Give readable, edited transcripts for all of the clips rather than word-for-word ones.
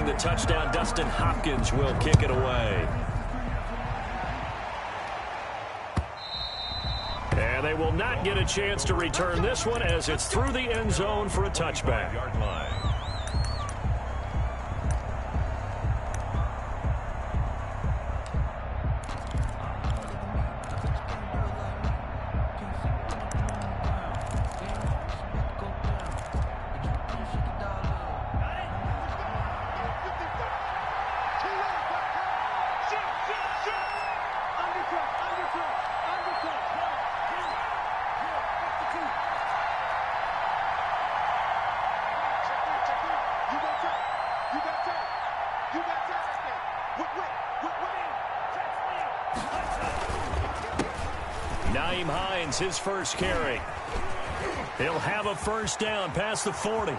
the touchdown. Dustin Hopkins will kick it away. And they will not get a chance to return this one as it's through the end zone for a touchback. His first carry. He'll have a first down past the 40.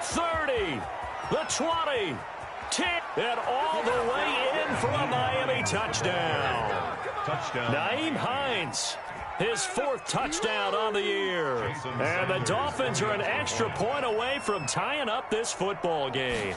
30. The 20. 10. And all the way in for a Miami touchdown. Nyheim Hines. His fourth touchdown on the year. And the Dolphins are an extra point away from tying up this football game.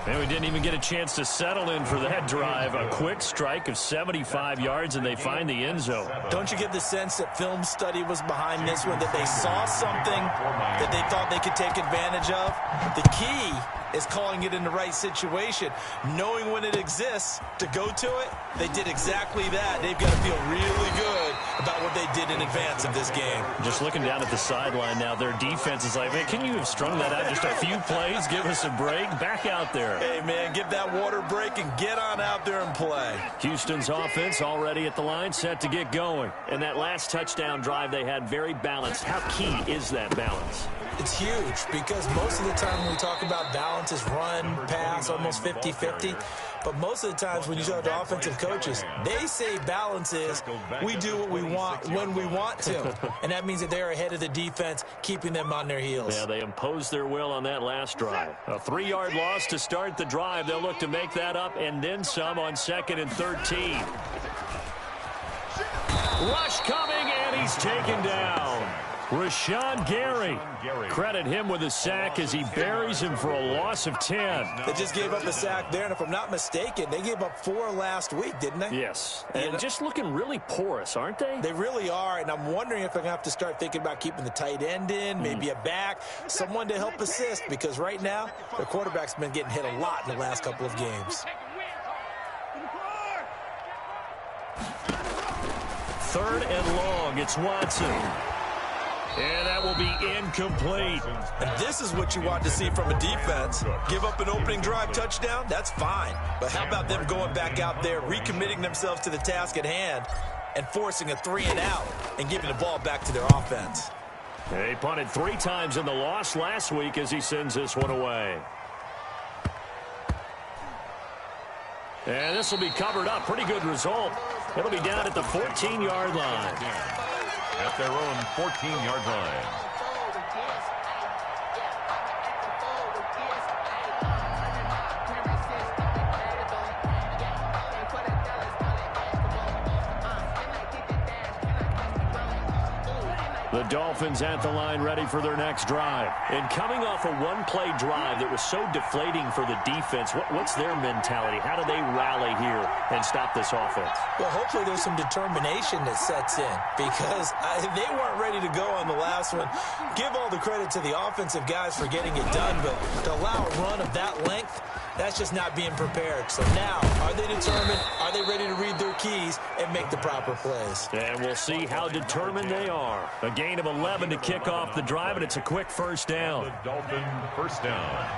And we didn't even get a chance to settle in for that drive. A quick strike of 75 yards, and they find the end zone. Don't you get the sense that film study was behind this one, that they saw something that they thought they could take advantage of? The key is calling it in the right situation, knowing when it exists to go to it. They did exactly that. They've got to feel really good about what they did in advance of this game. Just looking down at the sideline now, their defense is like, man, can you have strung that out just a few plays? Give us a break. Back out there. Hey, man, give that water break and get on out there and play. Houston's offense already at the line, set to get going. And that last touchdown drive they had very balanced. How key is that balance? It's huge because most of the time when we talk about balance is run, pass, almost 50-50. But most of the times when you talk to offensive coaches, they say balance is we do what we want when we want to. And that means that they're ahead of the defense, keeping them on their heels. Yeah, they imposed their will on that last drive. A 3-yard loss to start the drive. They'll look to make that up and then some on 2nd and 13. Rush coming, and he's taken down. Rashawn Gary. Credit him with a sack as he buries him for a loss of 10. They just gave up a sack there, and if I'm not mistaken, they gave up 4 last week, didn't they? Yes, and just looking really porous, aren't they? They really are, and I'm wondering if they're going to have to start thinking about keeping the tight end in, maybe a back, someone to help assist, because right now, their quarterback's been getting hit a lot in the last couple of games. 3rd and long, it's Watson. And that will be incomplete. And this is what you want to see from a defense. Give up an opening drive touchdown, that's fine. But how about them going back out there, recommitting themselves to the task at hand, and forcing a 3-and-out and giving the ball back to their offense? They punted 3 times in the loss last week as he sends this one away. And this will be covered up. Pretty good result. It'll be down at the 14-yard line. At their own 14-yard line. The Dolphins at the line ready for their next drive. And coming off a one-play drive that was so deflating for the defense, what's their mentality? How do they rally here and stop this offense? Well, hopefully there's some determination that sets in because they weren't ready to go on the last one. Give all the credit to the offensive guys for getting it done, but to allow a run of that length, that's just not being prepared. So now, are they determined? Are they ready to read their keys and make the proper plays? And we'll see how determined they are. A gain of 11 to kick off the drive, and it's a quick first down. The Dolphin first down.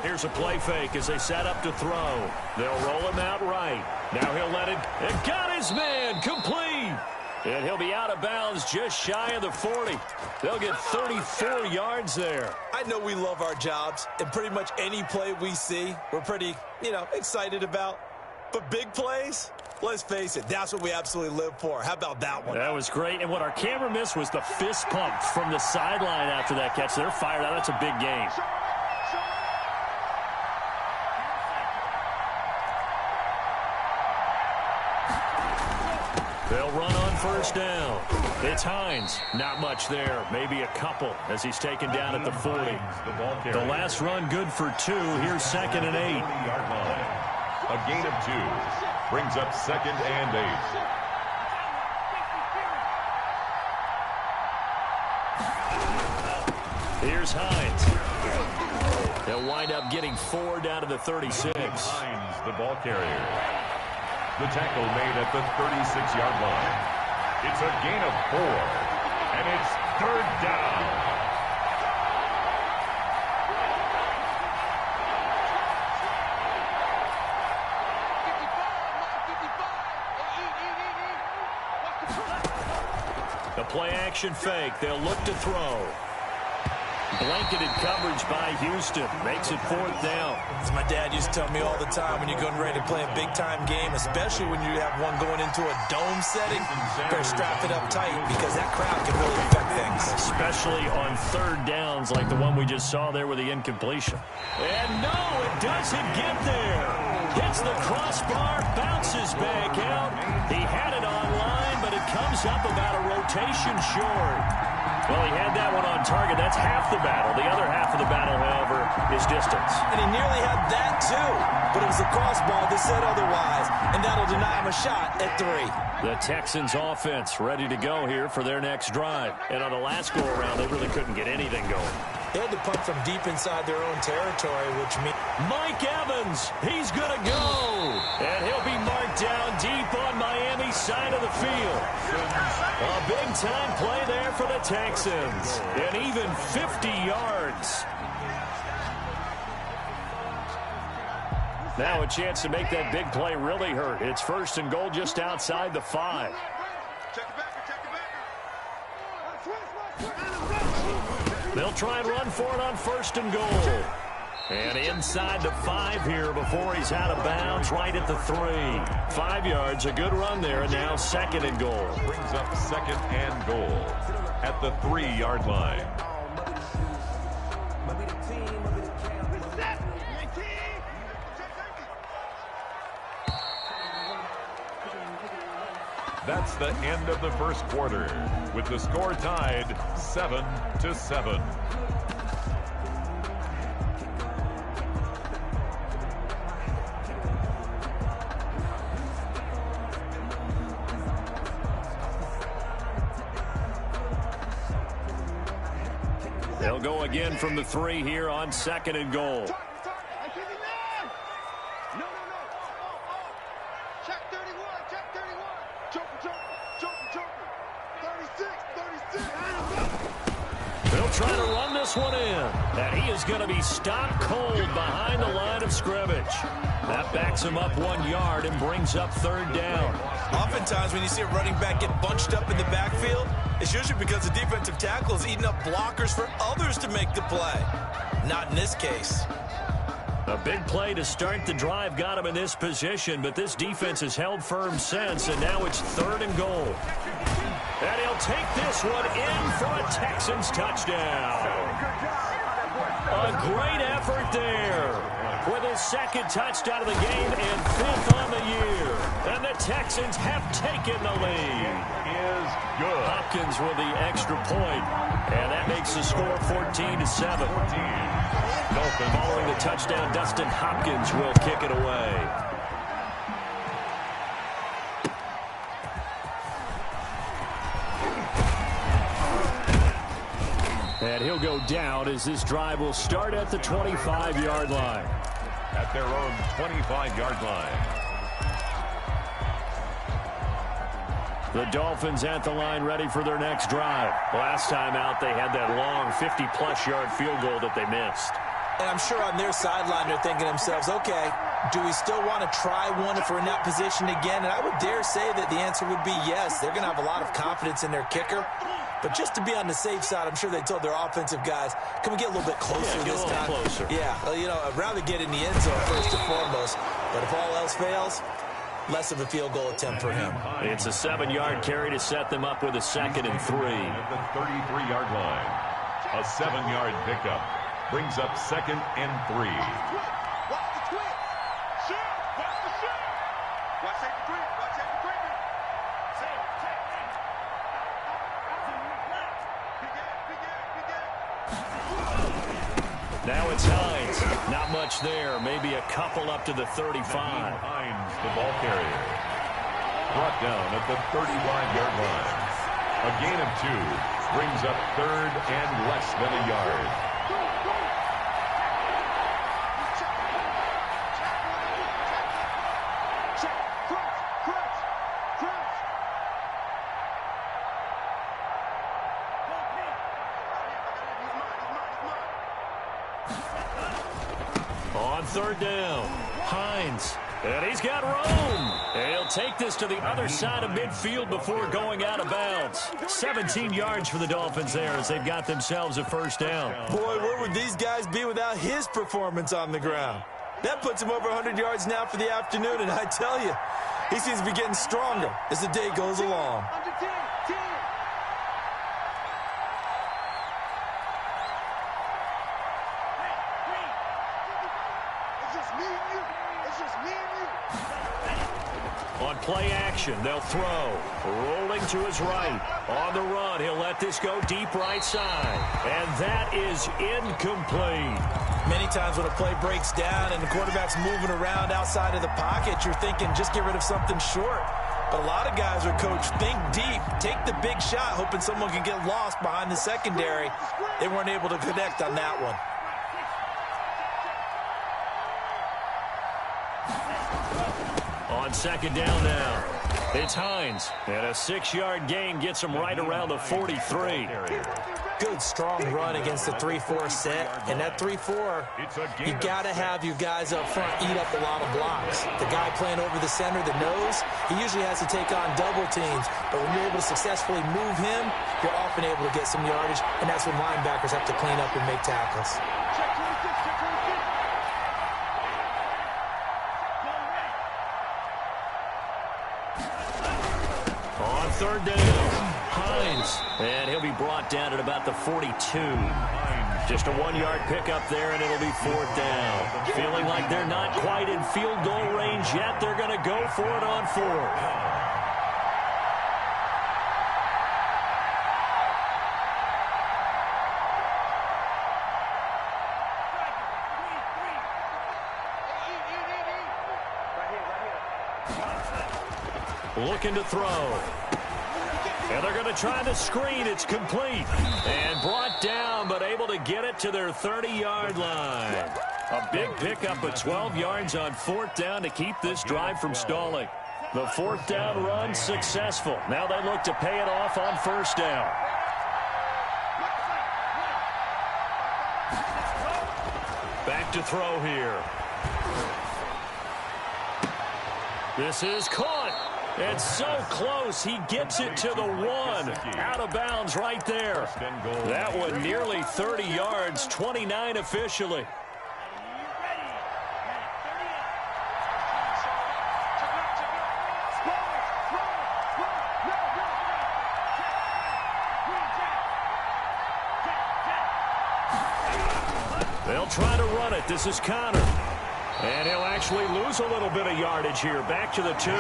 Here's a play fake as they set up to throw. They'll roll him out right. Now he'll let it. And got his man complete. And he'll be out of bounds just shy of the 40. They'll get 34 yards there. I know we love our jobs, and pretty much any play we see, we're pretty, excited about. But big plays, let's face it, that's what we absolutely live for. How about that one? That was great. And what our camera missed was the fist pump from the sideline after that catch. They're fired out. That's a big game. They'll run on first down. It's Hines. Not much there. Maybe a couple as he's taken down at the 40. The last run good for 2. Here's 2nd and 8. A gain of 2 brings up 2nd and 8. Here's Hines. They'll wind up getting 4 down to the 36. Hines, the ball carrier. The tackle made at the 36-yard line. It's a gain of 4, and it's 3rd down. The play-action fake. They'll look to throw. Blanketed coverage by Houston. Makes it 4th down. As my dad used to tell me all the time, when you're getting ready to play a big-time game, especially when you have one going into a dome setting, better strap it up tight because that crowd can really affect things. Especially on 3rd downs like the one we just saw there with the incompletion. And no, it doesn't get there. Hits the crossbar, bounces back out. He had it online, but it comes up about a rotation short. Well, he had that one on target. That's half the battle. The other half of the battle, however, is distance. And he nearly had that, too. But it was the crossbar that said otherwise, and that'll deny him a shot at 3. The Texans offense ready to go here for their next drive. And on the last go-around, they really couldn't get anything going. They had to punt from deep inside their own territory, which means Mike Evans, he's going to go. And he'll be marked down deep on Miami's side of the field. A big-time play there for the Texans. And even 50 yards. Now a chance to make that big play really hurt. It's 1st and goal just outside the 5. They'll try and run for it on 1st and goal. And inside the 5 here before he's out of bounds, right at the 3. 5 yards, a good run there, and now 2nd and goal. Brings up 2nd and goal at the 3-yard line. That's the end of the first quarter, with the score tied 7-7. They'll go again from the 3 here on 2nd and goal. They'll try to run this one in. And he is going to be stopped cold behind the line of scrimmage. That backs him up 1 yard and brings up 3rd down. Oftentimes when you see a running back get bunched up in the backfield, it's usually because the defensive tackle is eating up blockers for others to make the play. Not in this case. A big play to start the drive got him in this position, but this defense has held firm since, and now it's 3rd and goal. And he'll take this one in for a Texans touchdown. A great effort there with his 2nd touchdown of the game and 5th on the year. And the Texans have taken the lead. Is good. Hopkins with the extra point, and that makes the score 14-7. Following the touchdown, Dustin Hopkins will kick it away. And he'll go down as this drive will start at the 25-yard line. At their own 25-yard line. The Dolphins at the line ready for their next drive. Last time out, they had that long 50-plus yard field goal that they missed. And I'm sure on their sideline they're thinking to themselves, okay, do we still want to try one if we're in that position again? And I would dare say that the answer would be yes. They're going to have a lot of confidence in their kicker. But just to be on the safe side, I'm sure they told their offensive guys, can we get a little bit closer this time? Closer. Yeah, you know, I'd rather get in the end zone first and foremost. But if all else fails, less of a field goal attempt for him. It's a 7-yard carry to set them up with a 2nd and 3. At the 33-yard line. A 7-yard pickup brings up 2nd and 3. Now it's Hines. Not much there. Maybe a couple up to the 35. Hines, the ball carrier. Brought down at the 35-yard line. A gain of 2 brings up third and less than a yard. On third down, Hines. And he's got room. And he'll take this to the other side of midfield before going out of bounds. 17 yards for the Dolphins there as they've got themselves a first down. Boy, where would these guys be without his performance on the ground? That puts him over 100 yards now for the afternoon, and I tell you, he seems to be getting stronger as the day goes along. On play action, they'll throw. Rolling to his right. On the run, he'll let this go deep right side. And that is incomplete. Many times when a play breaks down and the quarterback's moving around outside of the pocket, you're thinking just get rid of something short. But a lot of guys are coached, think deep, take the big shot, hoping someone can get lost behind the secondary. They weren't able to connect on that one. On second down now, it's Hines. And a 6-yard gain gets him right around the 43. Good, strong run against the 3-4 set. And that 3-4, you got to have your guys up front eat up a lot of blocks. The guy playing over the center, the nose, he usually has to take on double teams. But when you're able to successfully move him, you're often able to get some yardage. And that's when linebackers have to clean up and make tackles. Third down, Hines, and he'll be brought down at about the 42. Just a 1-yard pickup there, and it'll be fourth down. Feeling like they're not quite in field goal range yet, they're going to go for it on fourth. Looking to throw. And they're going to try the screen. It's complete. And brought down, but able to get it to their 30-yard line. A big pickup of 12 yards on fourth down to keep this drive from stalling. The fourth down run successful. Now they look to pay it off on first down. Back to throw here. This is caught. It's so close. He gets it to the 1. Out of bounds right there. That one nearly 30 yards, 29 officially. They'll try to run it. This is Connor. And he'll actually lose a little bit of yardage here. Back to the 2.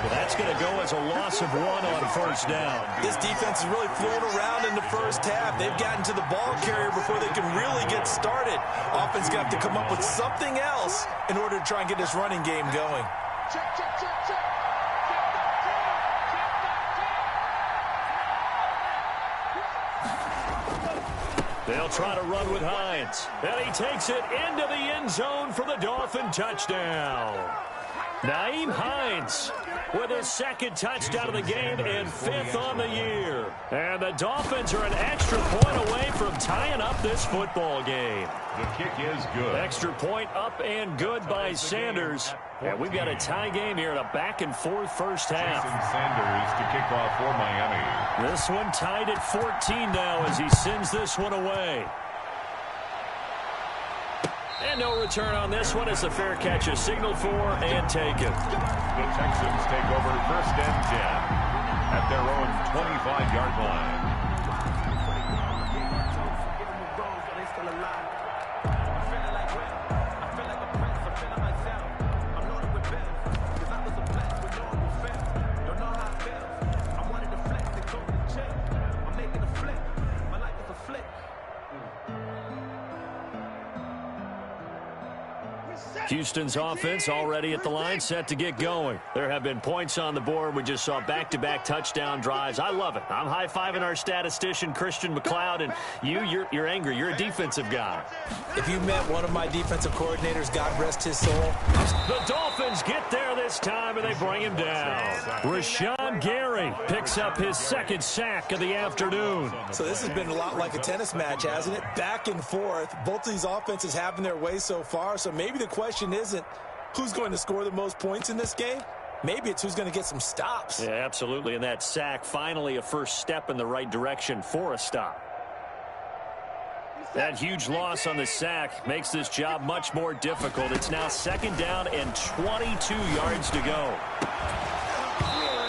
That's going to go as a loss of 1 on first down. This defense is really floating around in the first half. They've gotten to the ball carrier before they can really get started. Offense got to come up with something else in order to try and get this running game going. They'll try to run with Hines. And he takes it into the end zone for the Dolphin touchdown. Nyheim Hines with his second touchdown of the game and 5th on the year. And the Dolphins are an extra point away from tying up this football game. The kick is good. Extra point up and good by Sanders. And we've got a tie game here in a back-and-forth first half. Sanders to kick off for Miami. This one tied at 14 now as he sends this one away. And no return on this one as the fair catch is signaled for and taken. The Texans take over first and 10 at their own 25-yard line. Houston's offense already at the line, set to get going. There have been points on the board. We just saw back-to-back touchdown drives. I love it. I'm high-fiving our statistician, Christian McLeod, and you're angry. You're a defensive guy. If you met one of my defensive coordinators, God rest his soul. The Dolphins get there this time, and they bring him down. Rashawn Gary picks up his second sack of the afternoon. So this has been a lot like a tennis match, hasn't it? Back and forth. Both of these offenses having their way so far, so maybe the question isn't who's going to score the most points in this game. Maybe it's who's going to get some stops. Yeah, absolutely. And that sack, finally a first step in the right direction for a stop. That huge loss on the sack makes this job much more difficult. It's now second down and 22 yards to go.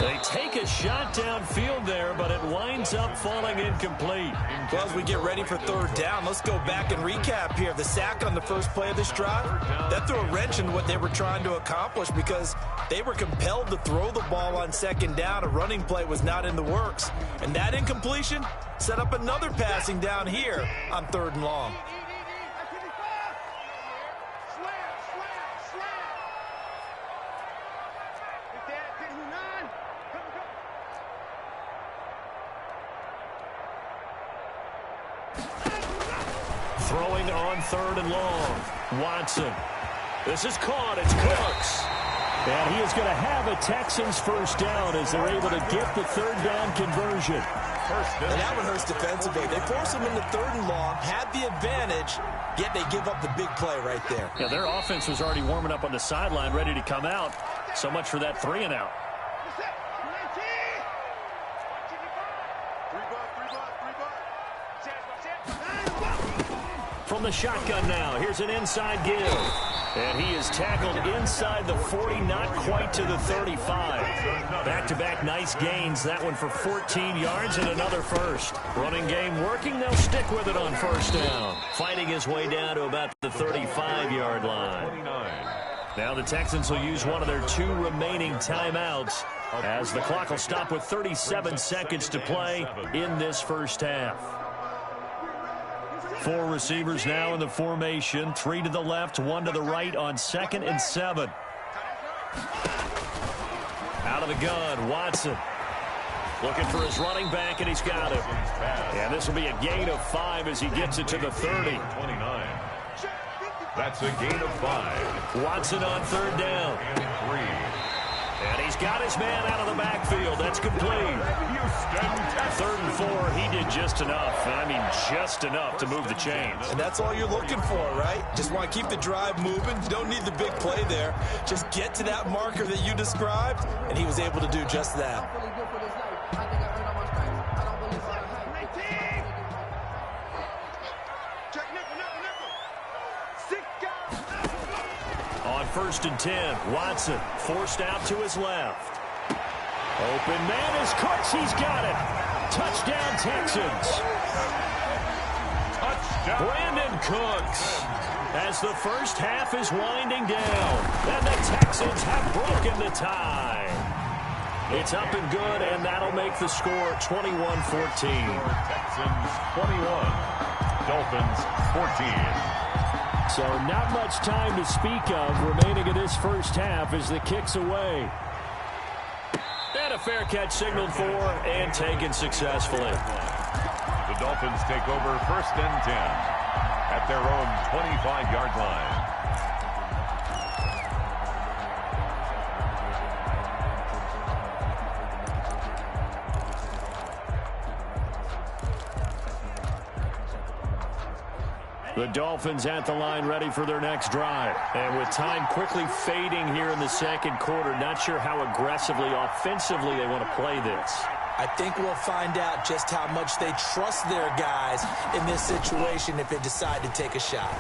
They take a shot downfield there, but it winds up falling incomplete. Well, as we get ready for third down, let's go back and recap here. The sack on the first play of this drive, that threw a wrench in what they were trying to accomplish because they were compelled to throw the ball on second down. A running play was not in the works. And that incompletion set up another passing down here on third and long. Throwing on third and long. Watson. This is caught. It's Cooks. And he is going to have a Texans first down as they're able to get the third down conversion. And that one hurts defensively. They force him into third and long, had the advantage, yet they give up the big play right there. Yeah, their offense was already warming up on the sideline, ready to come out. So much for that 3-and-out. From the shotgun now, here's an inside give. And he is tackled inside the 40, not quite to the 35. Back-to-back nice gains, that one for 14 yards and another first. Running game working, they'll stick with it on first down. Fighting his way down to about the 35-yard line. Now the Texans will use one of their 2 remaining timeouts as the clock will stop with 37 seconds to play in this first half. 4 receivers now in the formation. 3 to the left, 1 to the right on 2nd and 7. Out of the gun, Watson. Looking for his running back, and he's got it. And this will be a gain of 5 as he gets it to the 30. 29. That's a gain of 5. Watson on third down. And 3. And he's got his man out of the backfield. That's complete. Third and 4, he did just enough. I mean, just enough to move the chains. And that's all you're looking for, right? Just want to keep the drive moving. You don't need the big play there. Just get to that marker that you described, and he was able to do just that. On 1st and 10, Watson forced out to his left. Open man is Cooks. He's got it. Touchdown, Texans. Touchdown. Brandon Cooks. As the first half is winding down, and the Texans have broken the tie. It's up and good, and that'll make the score 21-14. Texans 21. Dolphins 14. So not much time to speak of remaining in this first half as the kick's away. And a fair catch signaled for and taken successfully. The Dolphins take over 1st and 10 at their own 25-yard line. The Dolphins at the line ready for their next drive. And with time quickly fading here in the second quarter, not sure how aggressively, offensively they want to play this. I think we'll find out just how much they trust their guys in this situation if they decide to take a shot.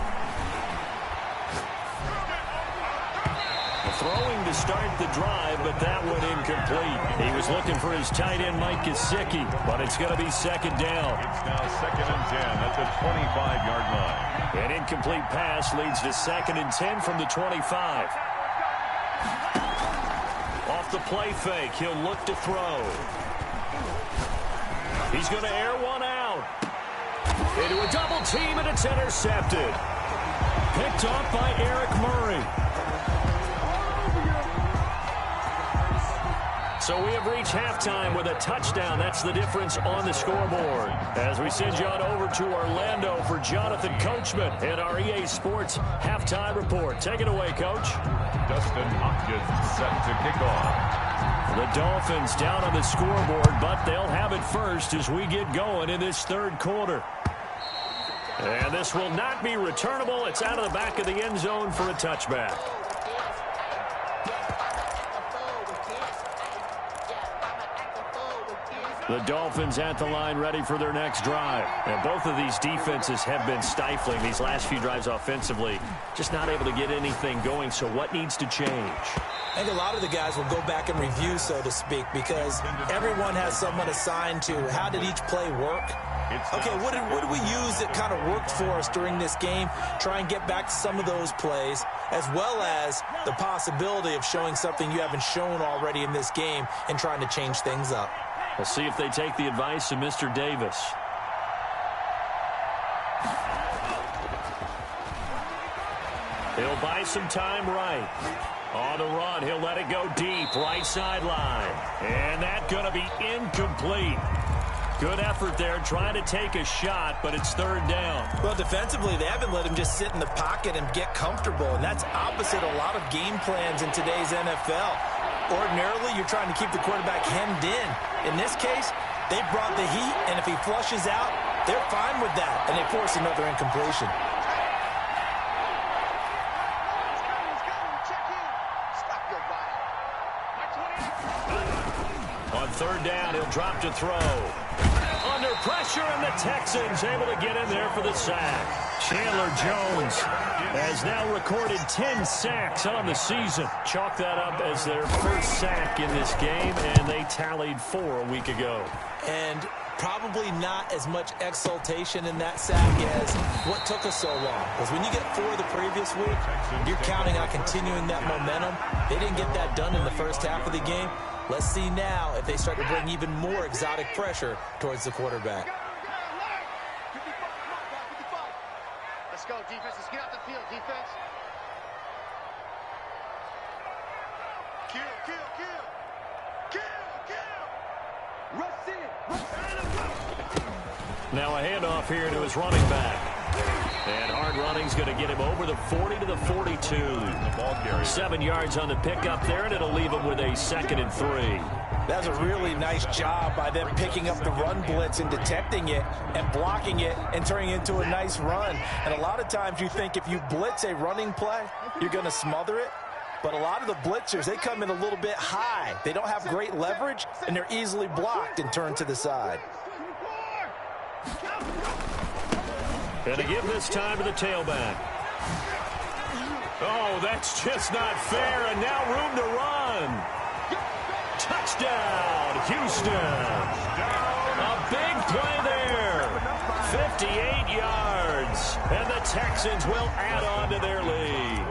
Throwing to start the drive, but that one incomplete. He was looking for his tight end, Mike Gesicki, but it's going to be second down. It's now 2nd and 10 at the 25-yard line. An incomplete pass leads to 2nd and 10 from the 25. Off the play fake, he'll look to throw. He's going to air one out. Into a double team, and it's intercepted. Picked off by Eric Murray. So we have reached halftime with a touchdown. That's the difference on the scoreboard. As we send you on over to Orlando for Jonathan Coachman and our EA Sports halftime report. Take it away, Coach. Dustin Hopkins set to kick off. The Dolphins down on the scoreboard, but they'll have it first as we get going in this third quarter. And this will not be returnable. It's out of the back of the end zone for a touchback. The Dolphins at the line ready for their next drive. And both of these defenses have been stifling these last few drives offensively. Just not able to get anything going. So what needs to change? I think a lot of the guys will go back and review, so to speak, because everyone has someone assigned to how did each play work. Okay, what did we use that kind of worked for us during this game? Try and get back to some of those plays, as well as the possibility of showing something you haven't shown already in this game and trying to change things up. We'll see if they take the advice of Mr. Davis. He'll buy some time right. On the run, he'll let it go deep, right sideline. And that's going to be incomplete. Good effort there, trying to take a shot, but it's third down. Well, defensively, they haven't let him just sit in the pocket and get comfortable, and that's opposite a lot of game plans in today's NFL. Ordinarily, you're trying to keep the quarterback hemmed in. In this case, they brought the heat, and if he flushes out, they're fine with that, and they force another incompletion. On third down, he'll drop to throw. Under pressure, and the Texans able to get in there for the sack. Chandler Jones has now recorded 10 sacks on the season. Chalk that up as their first sack in this game, and they tallied 4 a week ago. And probably not as much exultation in that sack as what took us so long. Because when you get 4 the previous week, you're counting on continuing that momentum. They didn't get that done in the first half of the game. Let's see now if they start to bring even more exotic pressure towards the quarterback. Let's go, defense. Let's get out the field, defense. Kill, kill, kill. Kill, kill. Rush in. Now a handoff here to his running back. And hard running's going to get him over the 40 to the 42. 7 yards on the pickup there, and it'll leave him with a 2nd and 3. That's a really nice job by them picking up the run blitz and detecting it and blocking it and turning it into a nice run. And a lot of times you think if you blitz a running play, you're going to smother it. But a lot of the blitzers, they come in a little bit high. They don't have great leverage, and they're easily blocked and turned to the side. And to give this time to the tailback. Oh, that's just not fair, and now room to run. Touchdown, Houston. A big play there. 58 yards, and the Texans will add on to their lead.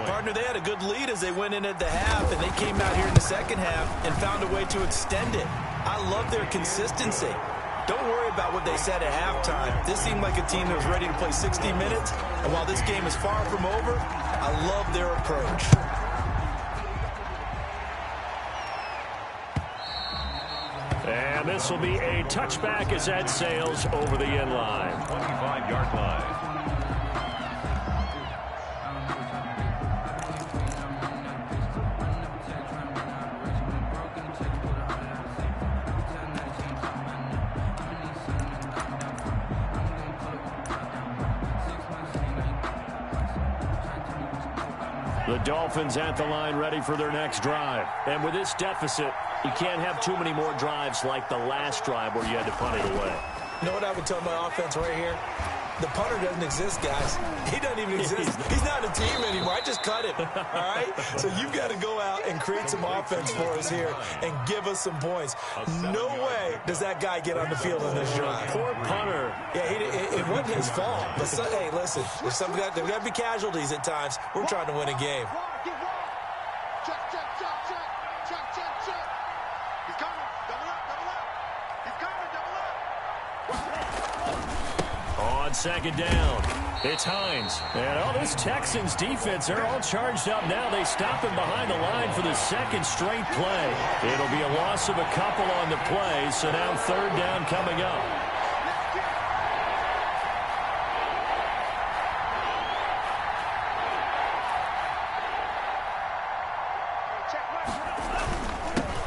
Partner, they had a good lead as they went in at the half, and they came out here in the second half and found a way to extend it. I love their consistency. Don't worry about what they said at halftime. This seemed like a team that was ready to play 60 minutes. And while this game is far from over, I love their approach. And this will be a touchback as that sails over the end line. 25-yard line. The Dolphins at the line ready for their next drive. And with this deficit, you can't have too many more drives like the last drive where you had to punt it away. You know what I would tell my offense right here? The punter doesn't exist, guys. He doesn't even exist. He's not a team anymore. I just cut him, all right? So you've got to go out and create some offense for us here and give us some points. No way does that guy get on the field in this drive. Poor punter. Yeah, it wasn't his fault. But, hey, listen, there's got to be casualties at times. We're trying to win a game. Check, check, check, check. Check, check, check. He's coming. Double up, double up. He's coming, double up. On second down, It's Hines. And this Texans defense, they're all charged up now. They stop him behind the line for the second straight play. It'll be a loss of a couple on the play, so now third down coming up.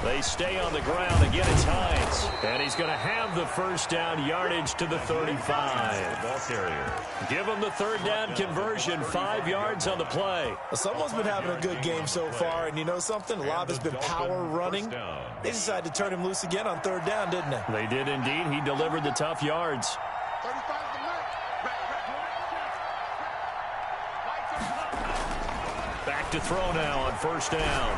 They stay on the ground. Again, it's Hines. And he's going to have the first down, yardage to the 35. Ball carrier. Give him the third down conversion, 5 yards on the play. Well, someone's been having a good game so far, and you know something? A lot has been power running. They decided to turn him loose again on third down, didn't they? They did indeed. He delivered the tough yards. 35 is the mark. Back to throw now on first down.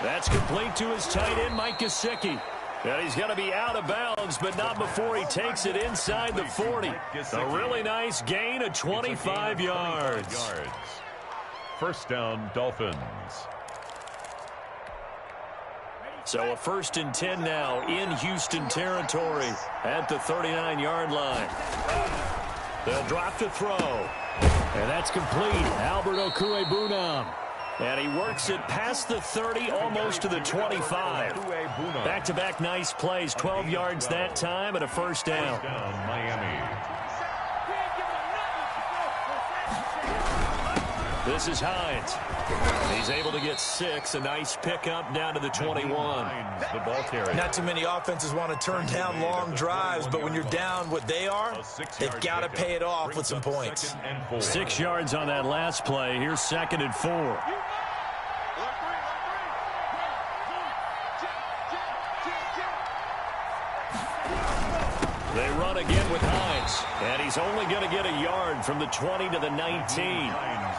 That's complete to his tight end, Mike Gesicki. And he's going to be out of bounds, but not before he takes it inside the 40. A really nice gain of 25 yards. First down, Dolphins. So a 1st and 10 now in Houston territory at the 39-yard line. They'll drop to throw. And that's complete. Albert Okwuegbunam. And he works it past the 30, almost to the 25. Back-to-back nice plays, 12 yards that time, and a first down. Miami. This is Hines. He's able to get 6, a nice pickup down to the 21. The ball carrier. Not too many offenses want to turn down long drives, but when you're down what they are, they've got to pay it off with some points. 6 yards on that last play. Here's 2nd and 4. They run again with Hines, and he's only going to get a yard from the 20 to the 19.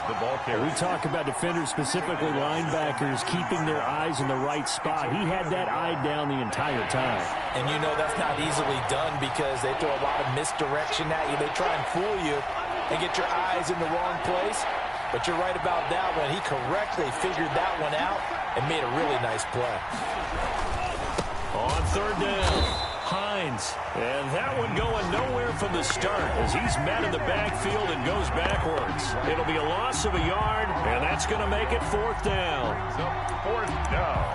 We talk about defenders, specifically linebackers, keeping their eyes in the right spot. He had that eye down the entire time. And you know that's not easily done because they throw a lot of misdirection at you. They try and fool you and get your eyes in the wrong place. But you're right about that one. He correctly figured that one out and made a really nice play. On third down, Hines. And that one going nowhere from the start as he's met in the backfield and goes backwards. It'll be a loss of a yard, and that's going to make it 4th down. Fourth down.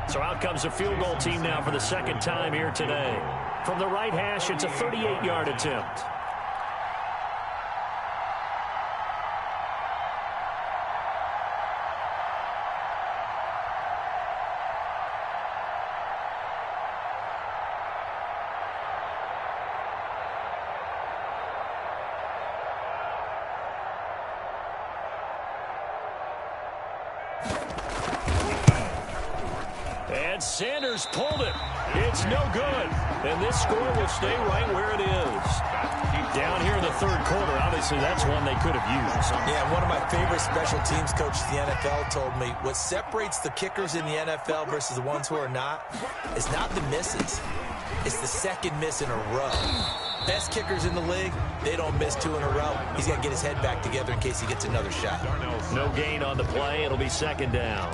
So out comes a field goal team now for the second time here today. From the right hash, it's a 38-yard attempt. And Sanders pulled it. It's no good. And this score will stay right where it is. Down here in the third quarter, obviously that's one they could have used. Yeah, one of my favorite special teams coaches in the NFL told me what separates the kickers in the NFL versus the ones who are not is not the misses. It's the second miss in a row. Best kickers in the league, they don't miss 2 in a row. He's got to get his head back together in case he gets another shot. No gain on the play. It'll be 2nd down.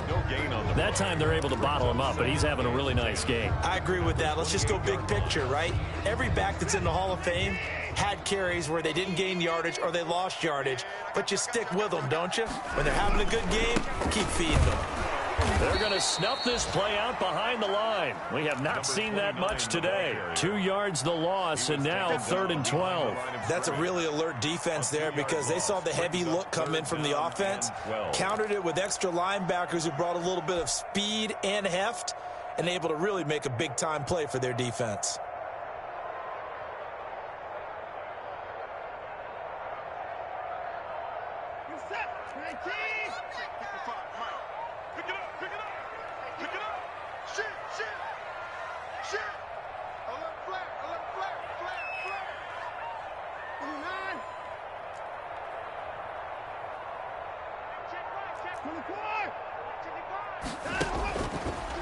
That time they're able to bottle him up, but he's having a really nice game. I agree with that. Let's just go big picture, right? Every back that's in the Hall of Fame had carries where they didn't gain yardage or they lost yardage, but you stick with them, don't you? When they're having a good game, keep feeding them. They're going to snuff this play out behind the line. We have not seen that much today. 2 yards the loss, and now 3rd and 12. That's a really alert defense there because they saw the heavy look come in from the offense, countered it with extra linebackers who brought a little bit of speed and heft, and able to really make a big-time play for their defense.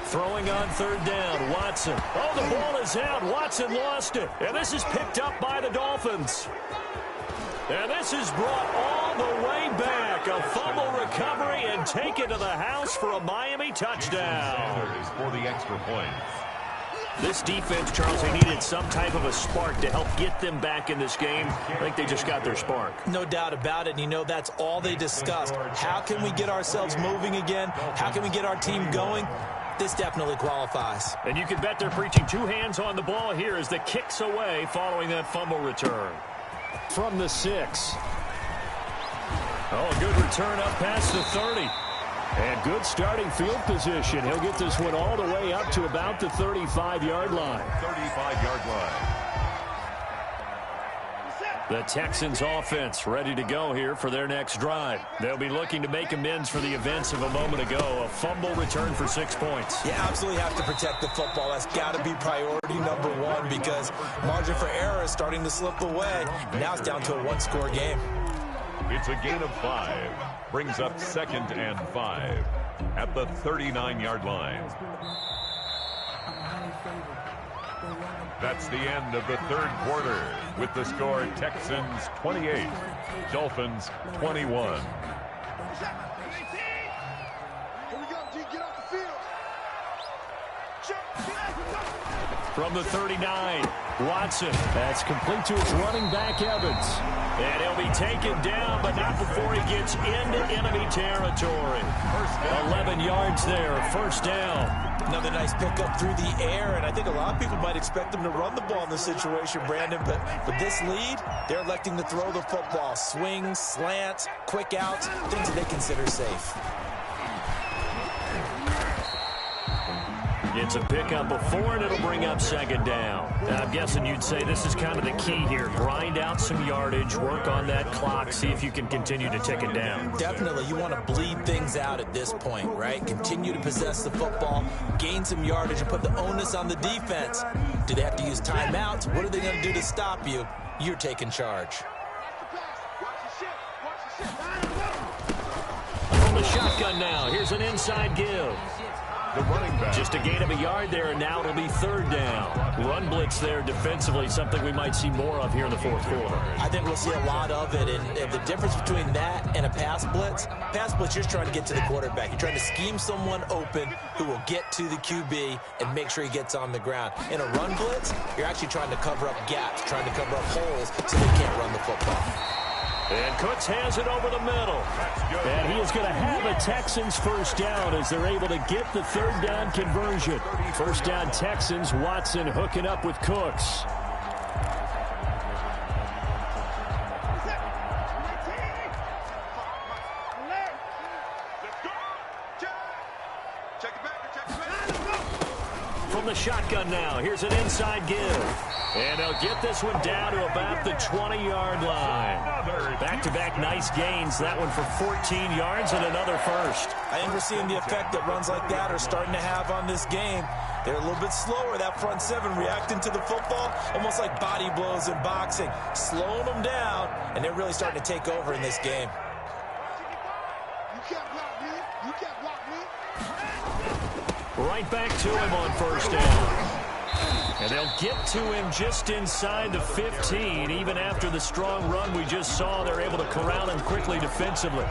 Throwing on third down, Watson. Oh, the ball is out. Watson lost it. And this is picked up by the Dolphins. And this is brought all on the way back. A fumble recovery and take it to the house for a Miami touchdown. For the extra point. This defense, Charles, they needed some type of a spark to help get them back in this game. I think they just got their spark. No doubt about it. And you know, that's all they discussed. How can we get ourselves moving again? How can we get our team going? This definitely qualifies. And you can bet they're preaching two hands on the ball here as the kick's away following that fumble return. From the 6. Oh, a good return up past the 30. And good starting field position. He'll get this one all the way up to about the 35-yard line. 35-yard line. The Texans offense ready to go here for their next drive. They'll be looking to make amends for the events of a moment ago. A fumble return for 6 points. You absolutely have to protect the football. That's got to be priority number one because margin for error is starting to slip away. Now it's down to a one-score game. It's a gain of 5. Brings up 2nd and 5 at the 39-yard line. That's the end of the third quarter with the score Texans 28, Dolphins 21. From the 39, Watson. That's complete to his running back, Evans. And he'll be taken down, but not before he gets into enemy territory. 11 yards there, first down. Another nice pickup through the air, and I think a lot of people might expect them to run the ball in this situation, Brandon, but with this lead, they're electing to throw the football. Swings, slants, quick outs, things that they consider safe. It's a pickup of 4, and it'll bring up 2nd down. Now, I'm guessing you'd say this is kind of the key here. Grind out some yardage, work on that clock, see if you can continue to tick it down. Definitely. You want to bleed things out at this point, right? Continue to possess the football, gain some yardage, and put the onus on the defense. Do they have to use timeouts? What are they going to do to stop you? You're taking charge. From the shotgun now, here's an inside give. The running back. Just a gain of a yard there, and now it'll be 3rd down. Run blitz there defensively, something we might see more of here in the fourth quarter. I think we'll see a lot of it, and the difference between that and a pass blitz, you're just trying to get to the quarterback. You're trying to scheme someone open who will get to the QB and make sure he gets on the ground. In a run blitz, you're actually trying to cover up gaps, trying to cover up holes so they can't run the football. And Cooks has it over the middle. And he is going to have a Texans first down as they're able to get the 3rd down conversion. First down Texans, Watson hooking up with Cooks. From the shotgun now, here's an inside give. And they'll get this one down to about the 20-yard line. Back-to-back nice gains. That one for 14 yards and another first. I think we're seeing the effect that runs like that are starting to have on this game. They're a little bit slower, that front 7, reacting to the football, almost like body blows in boxing, slowing them down, and they're really starting to take over in this game. You can't block me. You can't block me. Right back to him on first down. And they'll get to him just inside the 15. Even after the strong run we just saw, they're able to corral him quickly defensively.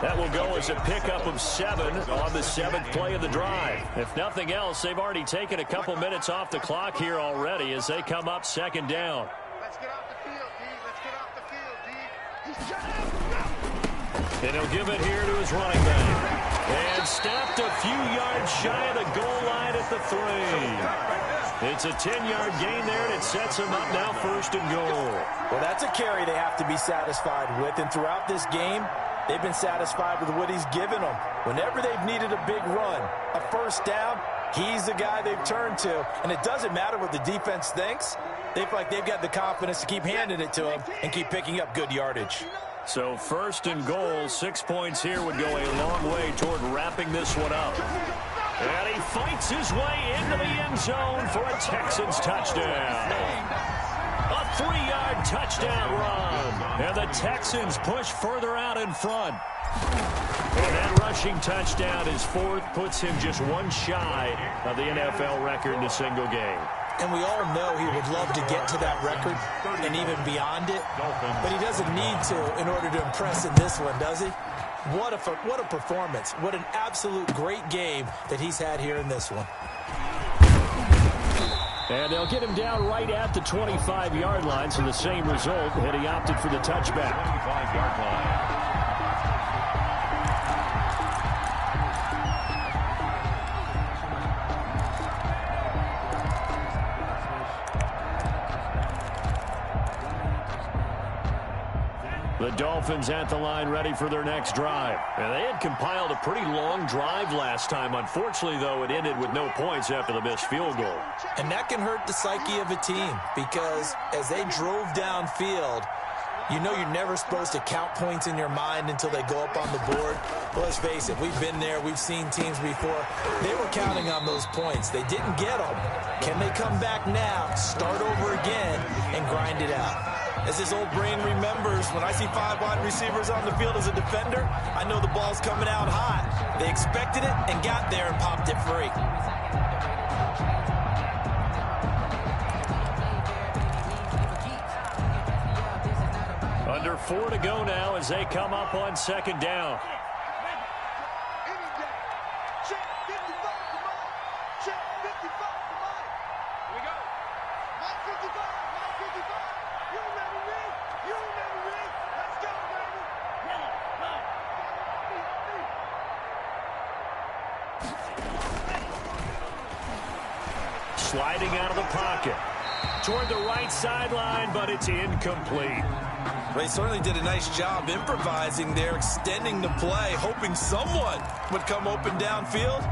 That will go as a pickup of 7 on the 7th play of the drive. If nothing else, they've already taken a couple minutes off the clock here already as they come up 2nd down. Let's get off the field, D. Let's get off the field, D. He's shut up. And he'll give it here to his running back. And stopped a few yards shy of the goal line at the 3. It's a 10-yard gain there, and it sets him up now 1st and goal. Well, that's a carry they have to be satisfied with, and throughout this game, they've been satisfied with what he's given them. Whenever they've needed a big run, a first down, he's the guy they've turned to. And it doesn't matter what the defense thinks. They feel like they've got the confidence to keep handing it to him and keep picking up good yardage. So 1st and goal, 6 points here would go a long way toward wrapping this one up. And he fights his way into the end zone for a Texans touchdown. A 3-yard touchdown run. And the Texans push further out in front. And that rushing touchdown is 4th, puts him just one shy of the NFL record in a single game. And we all know he would love to get to that record and even beyond it. But he doesn't need to in order to impress in this one, does he? What a performance. What an absolute great game that he's had here in this one. And they'll get him down right at the 25-yard line, so the same result, and he opted for the touchback. 25-yard line. The Dolphins at the line ready for their next drive. And they had compiled a pretty long drive last time. Unfortunately, though, it ended with no points after the missed field goal. And that can hurt the psyche of a team because as they drove downfield, you know you're never supposed to count points in your mind until they go up on the board. Well, let's face it, we've been there. We've seen teams before. They were counting on those points. They didn't get them. Can they come back now, start over again, and grind it out? As this old brain remembers, when I see 5 wide receivers on the field as a defender, I know the ball's coming out hot. They expected it and got there and popped it free. Under 4 to go now as they come up on second down. Sliding out of the pocket. Toward the right sideline, but it's incomplete. They certainly did a nice job improvising there, extending the play, hoping someone would come open downfield,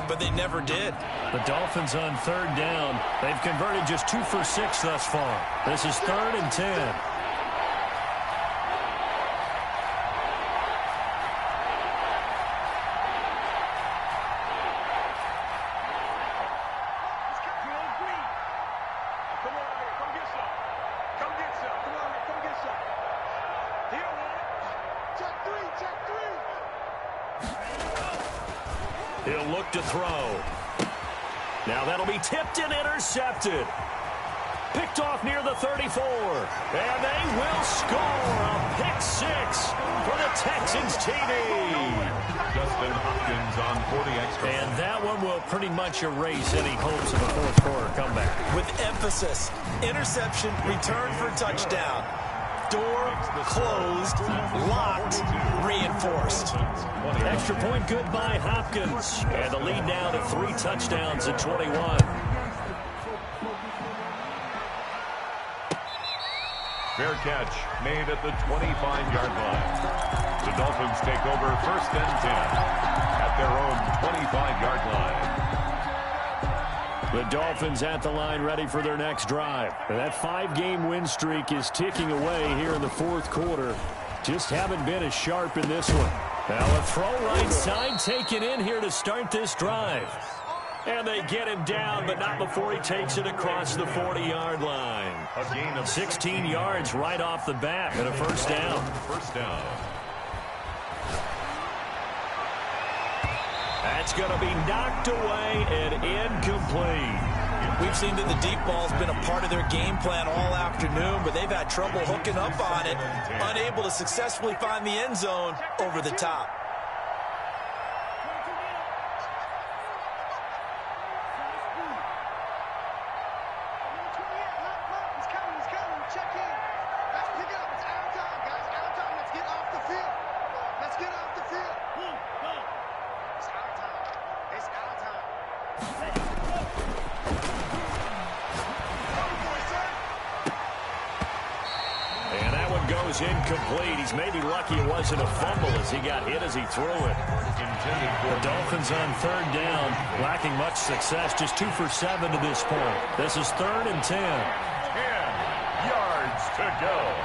but they never did. The Dolphins on third down. They've converted just 2 for 6 thus far. This is 3rd and 10. He'll look to throw. Now that'll be tipped and intercepted. Picked off near the 34. And they will score a pick 6 for the Texans TD. Justin Hopkins on 40 extra. And that one will pretty much erase any hopes of a fourth quarter comeback. With emphasis, interception, return for touchdown. Door closed, locked, reinforced. Extra point good by Hopkins. And the lead now to 3 touchdowns at 21. Fair catch made at the 25-yard line. The Dolphins take over 1st and 10 at their own 25-yard line. The Dolphins at the line ready for their next drive. And that 5-game win streak is ticking away here in the 4th quarter. Just haven't been as sharp in this one. Now a throw right side taken in here to start this drive. And they get him down, but not before he takes it across the 40-yard line. A gain of 16 yards right off the bat and a first down. First down. That's going to be knocked away and incomplete. We've seen that the deep ball's been a part of their game plan all afternoon, but they've had trouble hooking up on it, unable to successfully find the end zone over the top. Incomplete. He's maybe lucky it wasn't a fumble as he got hit as he threw it. The Dolphins on third down, lacking much success, just 2 for 7 to this point. This is 3rd and 10. 10 yards to go.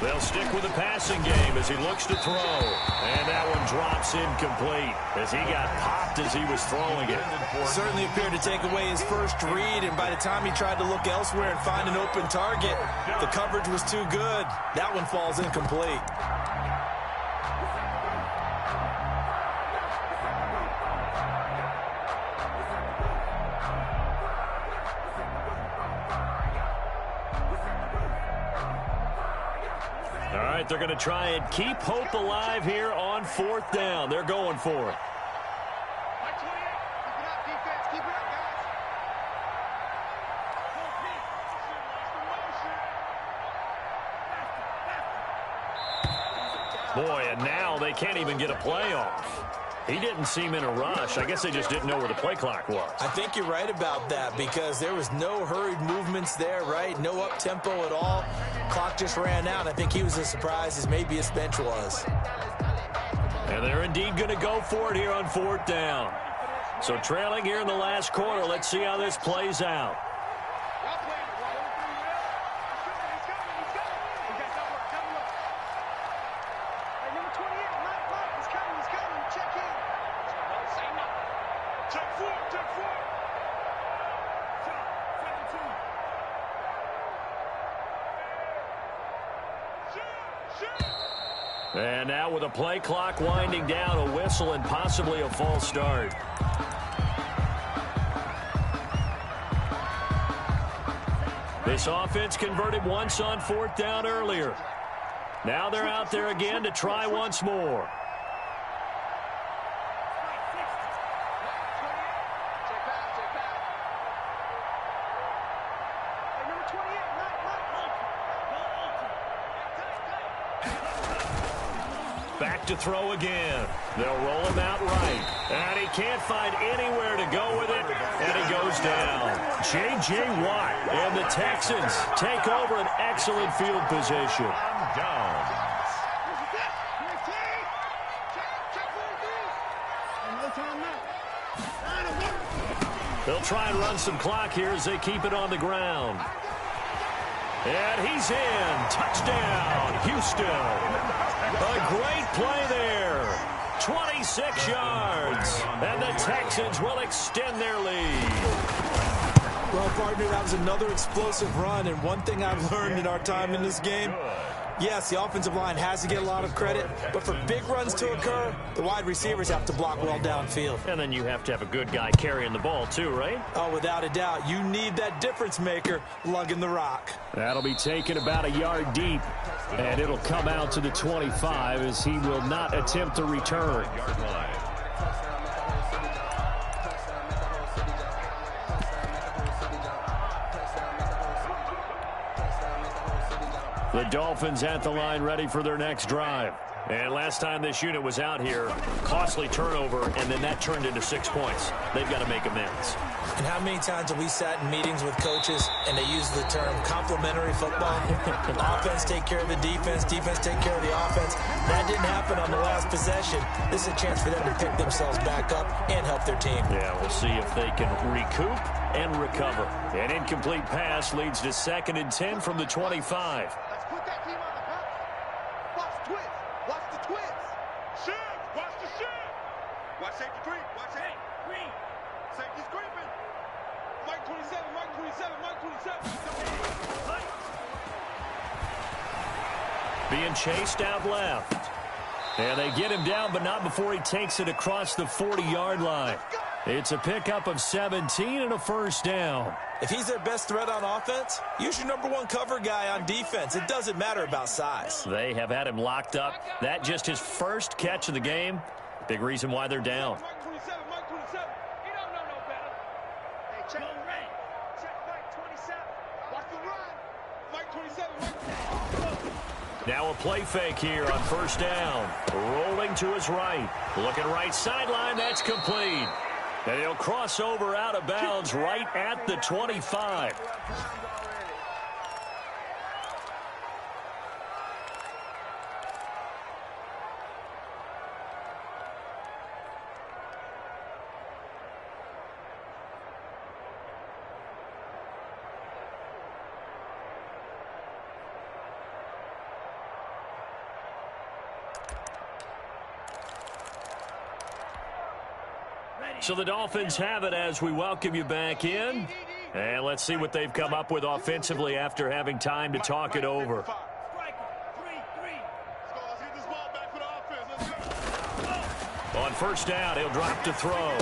They'll stick with the passing game as he looks to throw. And that one drops incomplete as he got popped as he was throwing it. Certainly appeared to take away his first read, and by the time he tried to look elsewhere and find an open target, the coverage was too good. That one falls incomplete. All right, they're going to try and keep hope alive here on 4th down. They're going for it. Boy, and now they can't even get a play off. He didn't seem in a rush. I guess they just didn't know where the play clock was. I think you're right about that because there was no hurried movements there, right? No up-tempo at all. Clock just ran out. I think he was as surprised as maybe his bench was. And they're indeed going to go for it here on 4th down. So trailing here in the last quarter, let's see how this plays out. And now with a play clock winding down, a whistle and possibly a false start. This offense converted once on 4th down earlier. Now they're out there again to try once more. Back to throw again. They'll roll him out right. And he can't find anywhere to go with it. And he goes down. J.J. Watt and the Texans take over an excellent field position. They'll try and run some clock here as they keep it on the ground. And he's in. Touchdown, Houston. A great play there. 26 yards. And the Texans will extend their lead. Well, partner, that was another explosive run. And one thing I've learned in our time in this game, yes, the offensive line has to get a lot of credit, but for big runs to occur, the wide receivers have to block well downfield. And then you have to have a good guy carrying the ball too, right? Oh, without a doubt. You need that difference maker lugging the rock. That'll be taken about a yard deep, and it'll come out to the 25 as he will not attempt to return. The Dolphins at the line ready for their next drive. And last time this unit was out here, costly turnover, and then that turned into 6 points. They've got to make amends. And how many times have we sat in meetings with coaches and they use the term complementary football? Offense take care of the defense, defense take care of the offense. That didn't happen on the last possession. This is a chance for them to pick themselves back up and help their team. Yeah, we'll see if they can recoup and recover. An incomplete pass leads to 2nd and 10 from the 25. Watch safety creep. Watch safety creep. Safety's creeping. Mike 27, Mike 27, Mike 27. Being chased out left. And they get him down, but not before he takes it across the 40-yard line. It's a pickup of 17 and a first down. If he's their best threat on offense, use your #1 cover guy on defense. It doesn't matter about size. They have had him locked up. That just his first catch of the game. Big reason why they're down. Mike 27, Mike 27. He don't know no better. Hey, check the run. Check Mike 27. Watch the run. Mike 27, Mike 27. Now a play fake here on first down. Rolling to his right. Looking right sideline. That's complete. And he'll cross over out of bounds right at the 25. So the Dolphins have it as we welcome you back in. And let's see what they've come up with offensively after having time to talk it over. On first down, he'll drop to throw.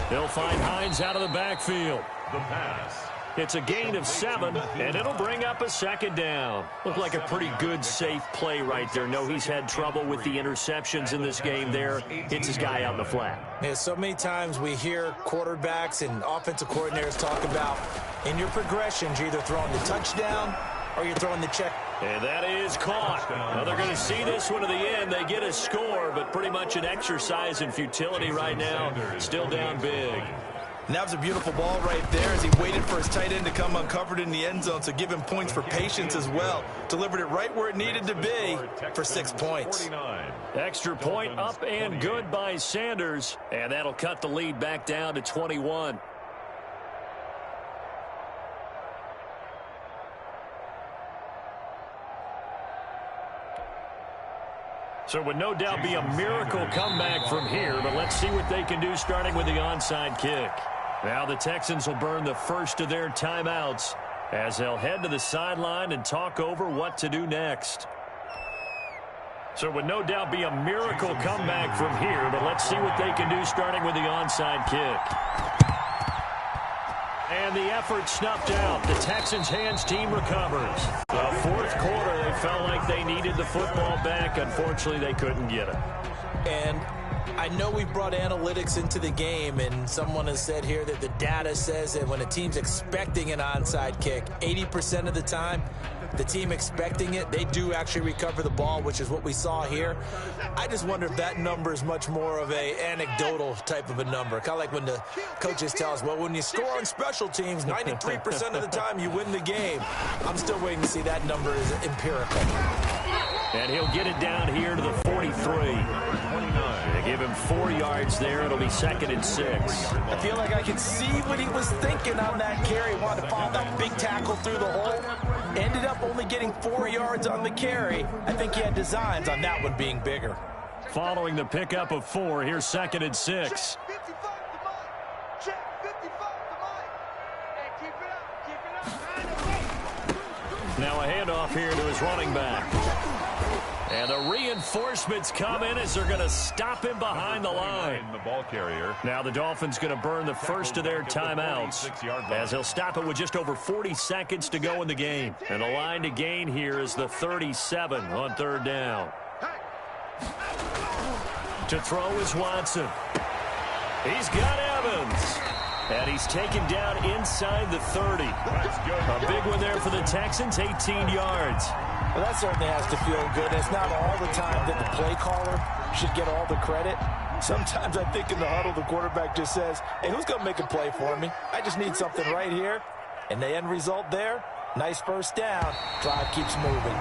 He'll find Hines out of the backfield. The pass. It's a gain of 7, and it'll bring up a second down. Looked like a pretty good, safe play right there. No, he's had trouble with the interceptions in this game there. Hits his guy out in the flat. Yeah, so many times we hear quarterbacks and offensive coordinators talk about in your progressions, you're either throwing the touchdown or you're throwing the check. And that is caught. Well, they're going to see this one to the end. They get a score, but pretty much an exercise in futility right now. Still down big. And that was a beautiful ball right there as he waited for his tight end to come uncovered in the end zone, so give him points for patience as well. Delivered it right where it needed to be for 6 points. Extra point up and good by Sanders, and that'll cut the lead back down to 21. So it would no doubt be a miracle comeback from here, but let's see what they can do starting with the onside kick. Now the Texans will burn the first of their timeouts as they'll head to the sideline and talk over what to do next. So it would no doubt be a miracle comeback from here, but let's see what they can do starting with the onside kick. And the effort snuffed out. The Texans' hands team recovers. The fourth quarter, they felt like they needed the football back. Unfortunately, they couldn't get it. And I know we've brought analytics into the game, and someone has said here that the data says that when a team's expecting an onside kick, 80% of the time, the team expecting it, they do actually recover the ball, which is what we saw here. I just wonder if that number is much more of a anecdotal type of a number. Kind of like when the coaches tell us, well, when you score on special teams, 93% of the time you win the game. I'm still waiting to see that number is empirical. And he'll get it down here to the 43. They give him 4 yards there. It'll be 2nd and 6. I feel like I can see what he was thinking on that carry. Wanted to follow that big tackle through the hole. Ended up only getting 4 yards on the carry. I think he had designs on that one being bigger. Following the pickup of 4, here's 2nd and 6. Now a handoff here to his running back. And the reinforcements come in as they're going to stop him behind the line. The ball carrier. Now the Dolphins going to burn the first of their timeouts as he'll stop it with just over 40 seconds to go in the game. And the line to gain here is the 37 on 3rd down. To throw is Watson. He's got Evans. And he's taken down inside the 30. A big one there for the Texans, 18 yards. Well, that certainly has to feel good. It's not all the time that the play caller should get all the credit. Sometimes I think in the huddle, the quarterback just says, hey, who's going to make a play for me? I just need something right here. And the end result there, nice first down. Drive keeps moving.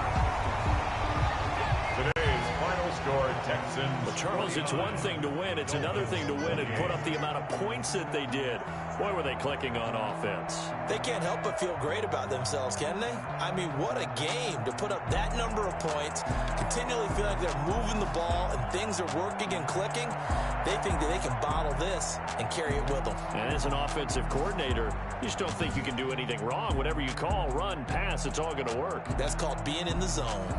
Today's final score, Texans. Well, Charles, it's one thing to win. It's another thing to win and put up the amount of points that they did. Boy, were they clicking on offense. They can't help but feel great about themselves, can they? I mean, what a game to put up that number of points, continually feel like they're moving the ball and things are working and clicking. They think that they can bottle this and carry it with them. And as an offensive coordinator, you just don't think you can do anything wrong. Whatever you call, run, pass, it's all going to work. That's called being in the zone.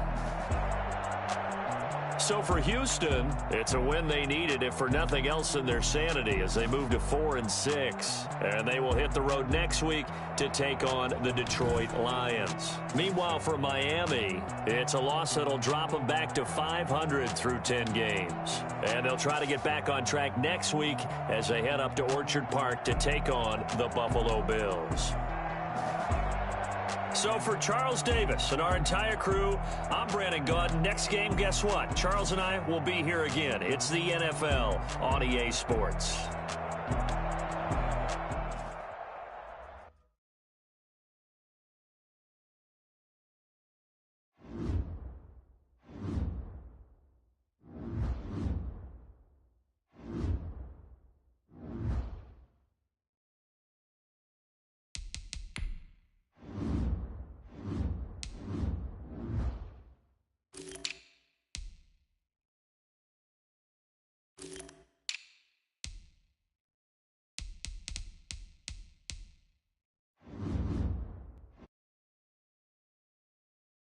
So for Houston, it's a win they needed, if for nothing else than their sanity, as they move to 4 and 6. And they will hit the road next week to take on the Detroit Lions. Meanwhile, for Miami, it's a loss that'll drop them back to 500 through 10 games. And they'll try to get back on track next week as they head up to Orchard Park to take on the Buffalo Bills. So for Charles Davis and our entire crew, I'm Brandon Gaudin. Next game, guess what? Charles and I will be here again. It's the NFL on EA Sports.